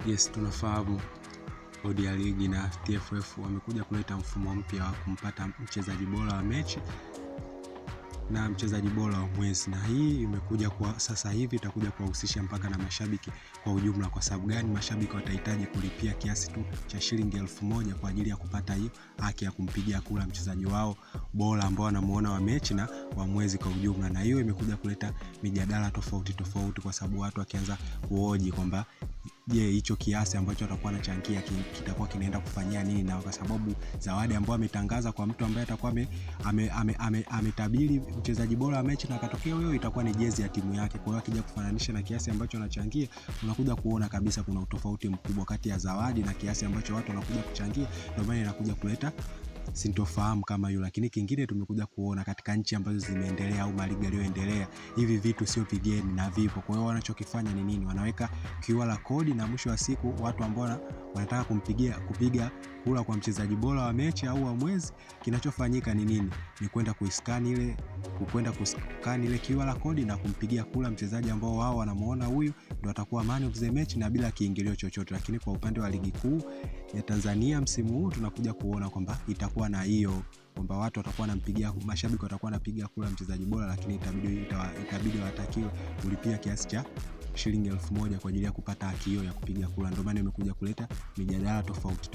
Yes, tunafahamu bodi ya ligi na TFF wamekuja kuleta mfumo mpya wa kumpata mchezaji bora wa mechi na mchezaji bora wa mwezi, na hii imekuja kwa sasa hivi itakuja kuwahusisha mpaka na mashabiki kwa ujumla. Kwa sababu gani? Mashabiki watahitaji kulipia kiasi tu cha shilingi 1000 kwa ajili ya kupata hiyo haki ya kumpigia kura mchezaji wao bora ambao wanamuona wa mechi na wa mwezi kwa ujumla. Na hiyo imekuja kuleta mijadala tofauti kwa sababu watu wakianza kuhoji kwamba je, hicho kiasi ambacho atakuwa anachangia kitakuwa kinaenda kufanyia nini, na kwa sababu zawadi ambayo ametangaza kwa mtu ambaye atakuwa ametabiri mchezaji bora wa mechi na akatokea huyo, itakuwa ni jezi ya timu yake. Kwa hiyo akija kufananisha na kiasi ambacho anachangia, unakuja kuona kabisa kuna utofauti mkubwa kati ya zawadi na kiasi ambacho watu wanakuja kuchangia. Ndio maana inakuja kuleta sintofahamu kama hiyo. Lakini kingine tumekuja kuona katika nchi ambazo zimeendelea au maliga yaliyoendelea, hivi vitu sio vigeni na vipo. Kwa hiyo wanachokifanya ni nini? Wanaweka QR code, na mwisho wa siku watu ambao wanataka kupiga kura kwa mchezaji bora wa mechi au wa mwezi, kinachofanyika ni nini? Ni kwenda kuscan ile QR code na kumpigia kura mchezaji ambao wao wanamuona huyu ndio atakuwa man of the match na bila kiingilio chochote. Lakini kwa upande wa ligi kuu ya Tanzania msimu huu tunakuja kuona kwamba itakuwa na hiyo kwamba watu watakuwa wanampigia, mashabiki watakuwa wanapiga kura mchezaji bora, lakini itabidi watakiwe kulipia kiasi cha shilingi 1000 kwa ajili ya kupata haki hiyo ya kupiga kura. Ndio maana imekuja kuleta mijadala tofauti.